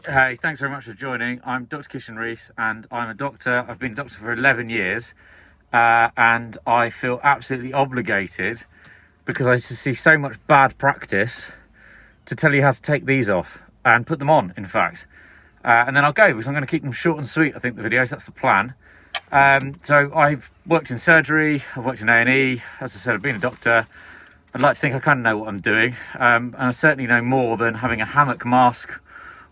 Hey, thanks very much for joining. I'm Dr. Kishan Rees and I'm a doctor. I've been a doctor for 11 years and I feel absolutely obligated because I just see so much bad practice to tell you how to take these off and put them on, in fact. And then I'll go because I'm going to keep them short and sweet, I think, the videos. That's the plan. So I've worked in surgery, I've worked in A&E. As I said, I've been a doctor. I'd like to think I kind of know what I'm doing. And I certainly know more than having a hammock mask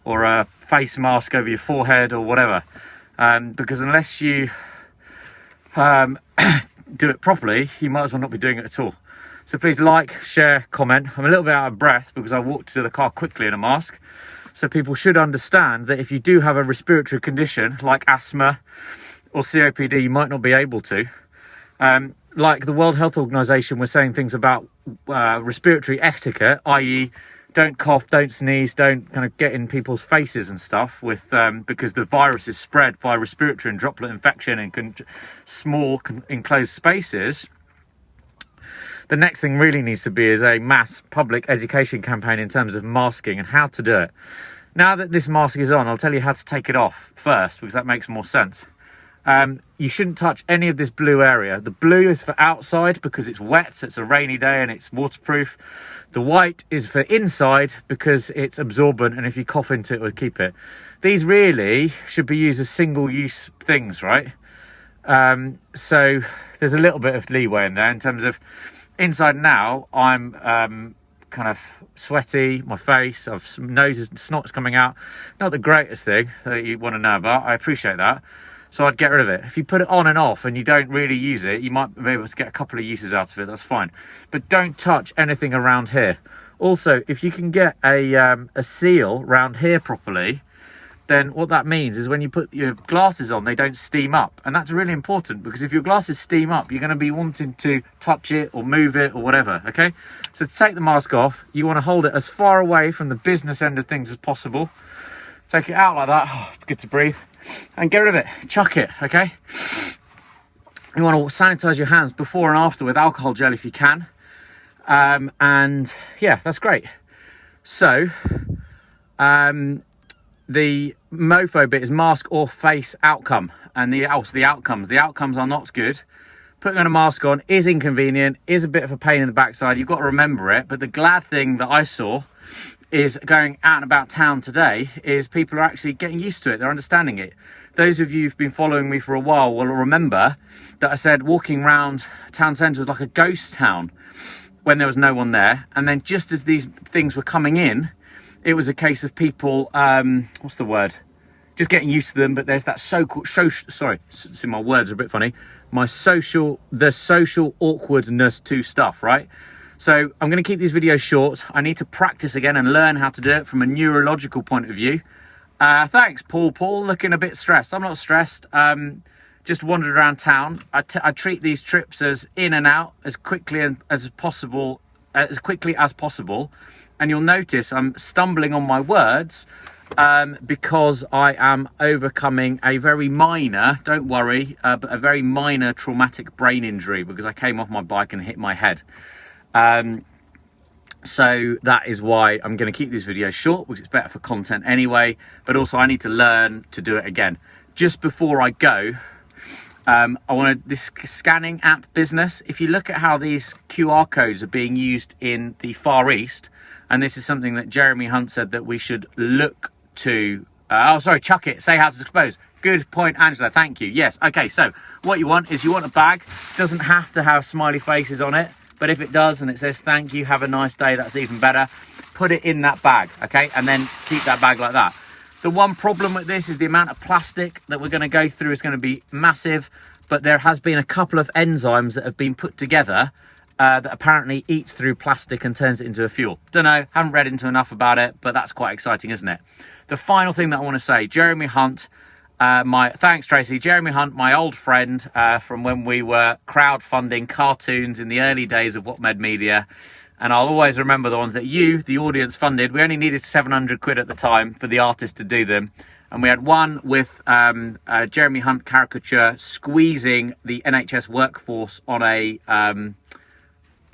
or a face mask over your forehead or whatever, because unless you do it properly, you might as well not be doing it at all. So please like, share, comment. I'm a little bit out of breath because I walked to the car quickly in a mask. So people should understand that if you do have a respiratory condition like asthma or COPD, you might not be able to. Like the World Health Organization was saying things about respiratory etiquette, i.e. don't cough, don't sneeze, don't kind of get in people's faces and stuff with because the virus is spread by respiratory and droplet infection in small enclosed spaces. The next thing really needs to be is a mass public education campaign in terms of masking and how to do it. Now that this mask is on, I'll tell you how to take it off first because that makes more sense. You shouldn't touch any of this blue area. The blue is for outside because it's wet, so it's a rainy day and it's waterproof. The white is for inside because it's absorbent, and if you cough into it, it will keep it. These really should be used as single-use things, right? So there's a little bit of leeway in there in terms of inside now. I'm kind of sweaty, my face, I've some noses and snot's coming out. Not the greatest thing that you want to know about. I appreciate that. So I'd get rid of it. If you put it on and off and you don't really use it, you might be able to get a couple of uses out of it. That's fine. But don't touch anything around here. Also, if you can get a seal around here properly, then what that means is when you put your glasses on, they don't steam up. And that's really important because if your glasses steam up, you're going to be wanting to touch it or move it or whatever, okay? So to take the mask off, you want to hold it as far away from the business end of things as possible. Take it out like that. Oh, good to breathe. And get rid of it. Chuck it, okay? You want to sanitize your hands before and after with alcohol gel if you can. And yeah, that's great. So, the MoFo bit is mask or face outcome. And the outcomes are not good. Putting on a mask on is inconvenient, is a bit of a pain in the backside. You've got to remember it. But the glad thing that I saw is going out and about town today is people are actually getting used to it. They're understanding it. Those of you who've been following me for a while will remember that I said walking around town centre was like a ghost town when there was no one there. And then just as these things were coming in, it was a case of people, what's the word? Just getting used to them. But there's that so-called, sorry, see my words are a bit funny. The social awkwardness to stuff, right? So I'm going to keep these videos short. I need to practice again and learn how to do it from a neurological point of view. Thanks, Paul. Paul, looking a bit stressed. I'm not stressed. Just wandered around town. I treat these trips as in and out as quickly as possible. And you'll notice I'm stumbling on my words because I am overcoming a very minor, don't worry, but a very minor traumatic brain injury because I came off my bike and hit my head. So that is why I'm going to keep these videos short because it's better for content anyway, but also I need to learn to do it again. Just before I go, I want this scanning app business. If you look at how these QR codes are being used in the Far East, and this is something that Jeremy Hunt said that we should look to, chuck it, say how to dispose. Good point, Angela, thank you. Yes, okay, so what you want is you want a bag. It doesn't have to have smiley faces on it. But if it does and it says, thank you, have a nice day, that's even better. Put it in that bag, okay? And then keep that bag like that. The one problem with this is the amount of plastic that we're going to go through is going to be massive. But there has been a couple of enzymes that have been put together that apparently eats through plastic and turns it into a fuel. Don't know, haven't read into enough about it, but that's quite exciting, isn't it? The final thing that I want to say, Jeremy Hunt, thanks Tracy. Jeremy Hunt, my old friend from when we were crowdfunding cartoons in the early days of What Med Media, and I'll always remember the ones that you, the audience, funded. We only needed 700 quid at the time for the artist to do them, and we had one with Jeremy Hunt caricature squeezing the NHS workforce on a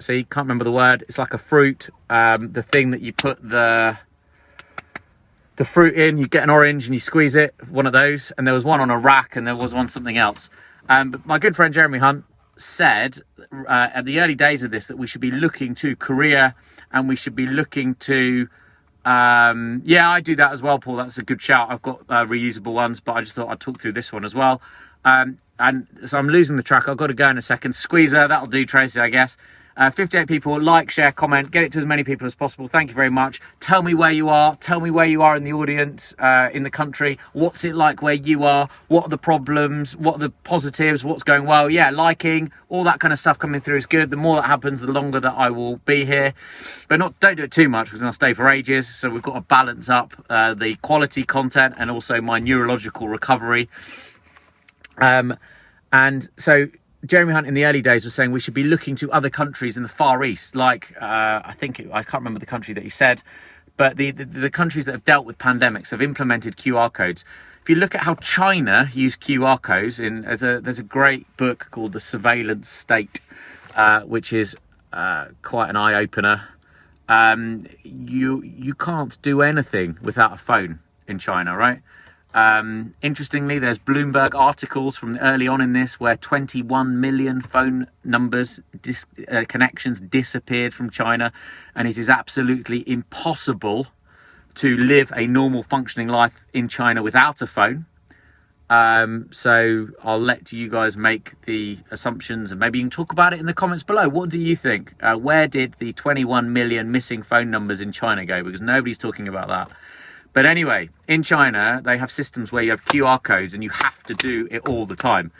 see, can't remember the word. It's like a fruit, the thing that you put the the fruit in, you get an orange and you squeeze it, one of those. And there was one on a rack and there was one something else. But my good friend Jeremy Hunt said at the early days of this that we should be looking to Korea, and we should be looking to yeah, I do that as well, Paul. That's a good shout. I've got reusable ones, but I just thought I'd talk through this one as well. And so I'm losing the track. I've got to go in a second. Squeezer, that'll do, Tracy, I guess. 58 people, like, share, comment, get it to as many people as possible. Thank you very much. Tell me where you are. Tell me where you are in the audience, in the country. What's it like where you are? What are the problems? What are the positives? What's going well? Yeah, liking, all that kind of stuff coming through is good. The more that happens, the longer that I will be here. But don't do it too much because I'll stay for ages. So we've got to balance up the quality content and also my neurological recovery. And so Jeremy Hunt in the early days was saying we should be looking to other countries in the Far East, like I can't remember the country that he said, but the countries that have dealt with pandemics have implemented QR codes. If you look at how China used QR codes, there's a great book called The Surveillance State, which is quite an eye opener. You can't do anything without a phone in China, right? Interestingly, there's Bloomberg articles from early on in this where 21 million phone numbers connections disappeared from China, and it is absolutely impossible to live a normal functioning life in China without a phone. So I'll let you guys make the assumptions, and maybe you can talk about it in the comments below. What do you think? Where did the 21 million missing phone numbers in China go? Because nobody's talking about that. But anyway, in China, they have systems where you have QR codes and you have to do it all the time.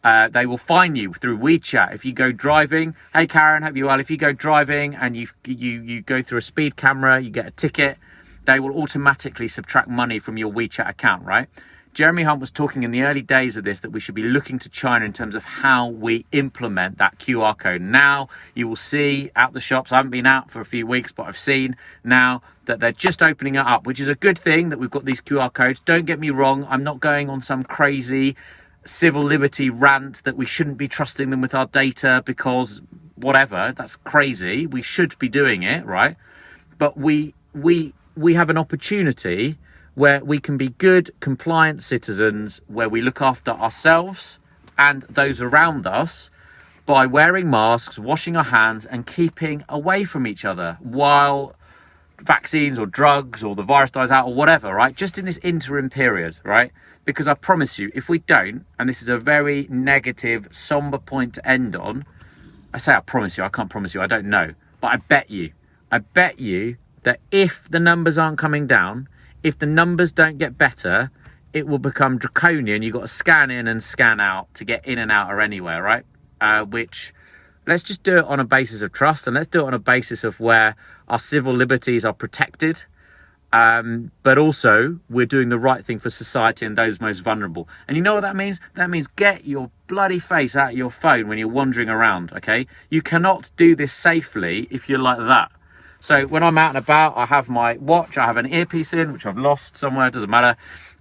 They will fine you through WeChat. If you go driving, hey Karen, hope you're well. If you go driving and you go through a speed camera, you get a ticket, they will automatically subtract money from your WeChat account, right? Jeremy Hunt was talking in the early days of this that we should be looking to China in terms of how we implement that QR code. Now you will see out the shops, I haven't been out for a few weeks, but I've seen now that they're just opening it up, which is a good thing that we've got these QR codes. Don't get me wrong, I'm not going on some crazy civil liberty rant that we shouldn't be trusting them with our data because whatever, that's crazy. We should be doing it, right? But we have an opportunity where we can be good, compliant citizens, where we look after ourselves and those around us by wearing masks, washing our hands and keeping away from each other while vaccines or drugs or the virus dies out or whatever, right? Just in this interim period, right? Because I promise you, if we don't, and this is a very negative, somber point to end on, I say I promise you, I can't promise you, I don't know, but I bet you that if the numbers aren't coming down, if the numbers don't get better, it will become draconian. You've got to scan in and scan out to get in and out or anywhere, right? Which, let's just do it on a basis of trust, and let's do it on a basis of where our civil liberties are protected, but also we're doing the right thing for society and those most vulnerable. And you know what that means? That means get your bloody face out of your phone when you're wandering around, okay? You cannot do this safely if you're like that. So when I'm out and about, I have my watch, I have an earpiece in, which I've lost somewhere, it doesn't matter.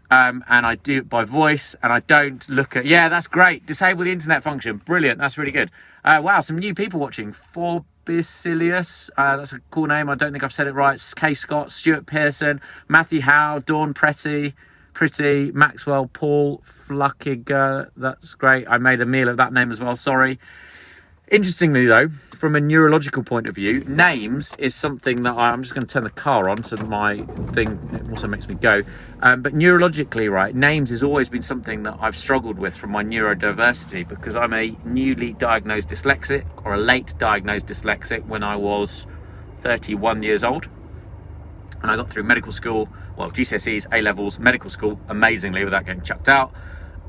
And I do it by voice, and I don't look at, yeah, that's great. Disable the internet function. Brilliant. That's really good. Wow, some new people watching. Forbicilius, that's a cool name. I don't think I've said it right. Kay Scott, Stuart Pearson, Matthew Howe, Dawn Pretty, Maxwell, Paul Fluckiger. That's great. I made a meal of that name as well. Sorry. Interestingly, though, from a neurological point of view, names is something that I'm just going to turn the car on so my thing it also makes me go. But neurologically, right, names has always been something that I've struggled with from my neurodiversity because I'm a newly diagnosed dyslexic or a late diagnosed dyslexic when I was 31 years old. And I got through medical school, well, GCSEs, A-levels, medical school, amazingly without getting chucked out.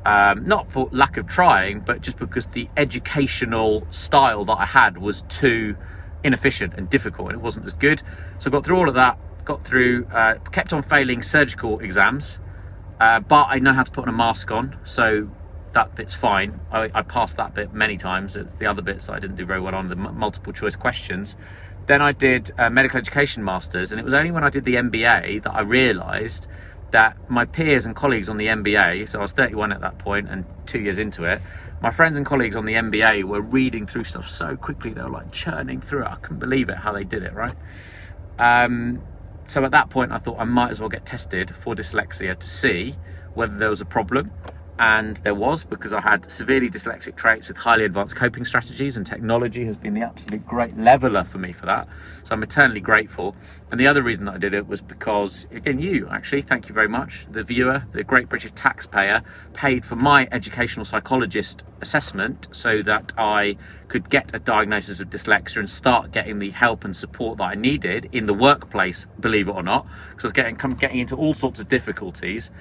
Not for lack of trying, but just because the educational style that I had was too inefficient and difficult and it wasn't as good. So I got through all of that, kept on failing surgical exams, but I know how to put a mask on, so that bit's fine. I passed that bit many times. It's the other bits I didn't do very well on, the multiple choice questions. Then I did medical education masters, and it was only when I did the MBA that I realised that my peers and colleagues on the MBA, so I was 31 at that point and 2 years into it, my friends and colleagues on the MBA were reading through stuff so quickly, they were like churning through it. I couldn't believe it, how they did it, right? So at that point, I thought I might as well get tested for dyslexia to see whether there was a problem. And there was, because I had severely dyslexic traits with highly advanced coping strategies, and technology has been the absolute great leveler for me for that. So I'm eternally grateful. And the other reason that I did it was because, again, you actually, thank you very much, the viewer, the great British taxpayer, paid for my educational psychologist assessment so that I could get a diagnosis of dyslexia and start getting the help and support that I needed in the workplace, believe it or not, because I was getting into all sorts of difficulties.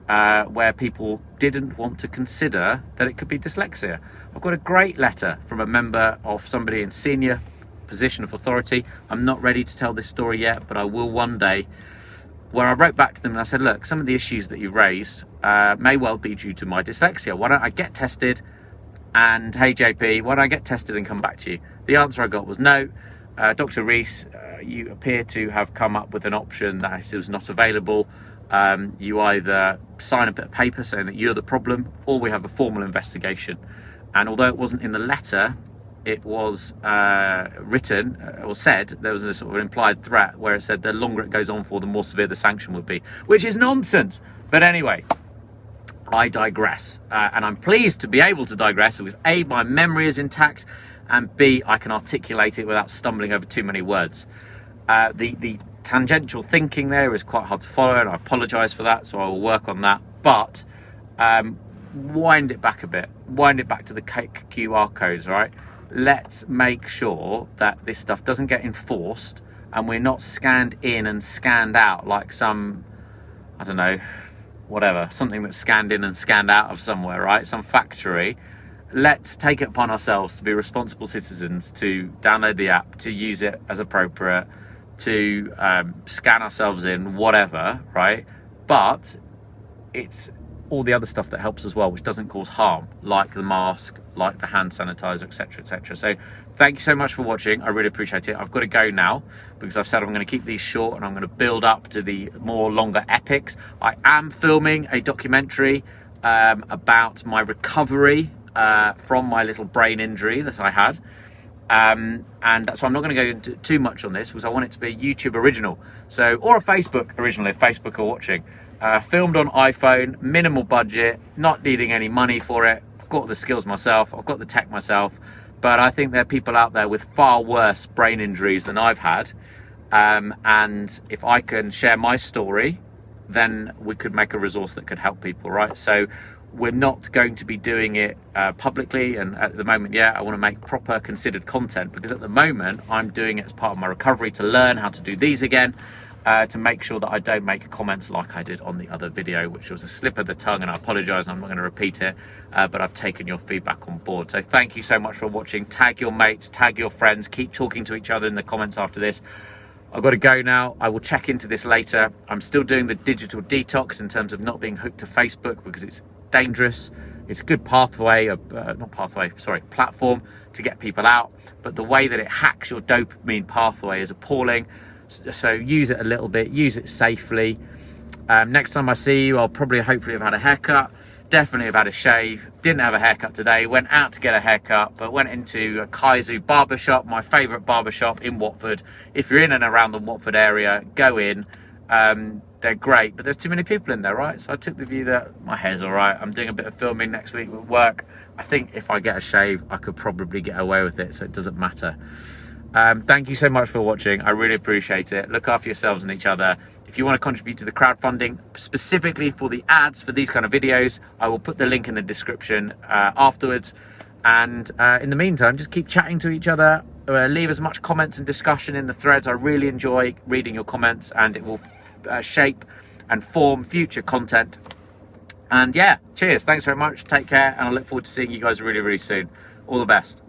Where people didn't want to consider that it could be dyslexia. I've got a great letter from a member of somebody in senior position of authority. I'm not ready to tell this story yet, but I will one day, where I wrote back to them and I said, look, some of the issues that you've raised may well be due to my dyslexia. Why don't I get tested? And hey, JP, why don't I get tested and come back to you? The answer I got was no. Dr. Rees, you appear to have come up with an option that was not available. You either sign a bit of paper saying that you're the problem, or we have a formal investigation. And although it wasn't in the letter, it was written or said, there was a sort of an implied threat where it said the longer it goes on for, the more severe the sanction would be, which is nonsense. But anyway, I digress. And I'm pleased to be able to digress because A, my memory is intact, and B, I can articulate it without stumbling over too many words. The tangential thinking there is quite hard to follow, and I apologise for that, so I will work on that. But wind it back a bit, wind it back to the QR codes, right? Let's make sure that this stuff doesn't get enforced and we're not scanned in and scanned out like some, I don't know, whatever, something that's scanned in and scanned out of somewhere, right? Some factory. Let's take it upon ourselves to be responsible citizens, to download the app, to use it as appropriate, to scan ourselves in, whatever, right? But it's all the other stuff that helps as well, which doesn't cause harm, like the mask, like the hand sanitizer, etc., etc. So thank you so much for watching. I really appreciate it. I've got to go now because I've said I'm going to keep these short and I'm going to build up to the more longer epics. I am filming a documentary about my recovery from my little brain injury that I had. And that's why I'm not going to go into too much on this because I want it to be a YouTube original, so, or a Facebook original if Facebook are watching. Filmed on iPhone, minimal budget, not needing any money for it. I've got the skills myself, I've got the tech myself, but I think there are people out there with far worse brain injuries than I've had, and if I can share my story, then we could make a resource that could help people, right? So we're not going to be doing it publicly, and at the moment, I want to make proper considered content, because at the moment I'm doing it as part of my recovery to learn how to do these again, to make sure that I don't make comments like I did on the other video, which was a slip of the tongue, and I apologise and I'm not going to repeat it, but I've taken your feedback on board. So thank you so much for watching. Tag your mates, tag your friends, keep talking to each other in the comments after this. I've got to go now. I will check into this later. I'm still doing the digital detox in terms of not being hooked to Facebook because it's dangerous. It's a good platform to get people out, but the way that it hacks your dopamine pathway is appalling. So use it a little bit, use it safely. Next time I see you, I'll hopefully have had a haircut, definitely have had a shave. Didn't have a haircut today, went out to get a haircut, but went into a Kaizu barbershop, my favourite barbershop in Watford. If you're in and around the Watford area, go in. They're great, but there's too many people in there, right? So I took the view that my hair's all right. I'm doing a bit of filming next week with work. I think if I get a shave, I could probably get away with it, so it doesn't matter. Thank you so much for watching. I really appreciate it. Look after yourselves and each other. If you want to contribute to the crowdfunding, specifically for the ads for these kind of videos, I will put the link in the description afterwards. And in the meantime, just keep chatting to each other. Leave as much comments and discussion in the threads. I really enjoy reading your comments, and it will shape and form future content. And cheers. Thanks very much. Take care, and I look forward to seeing you guys really, really soon. All the best.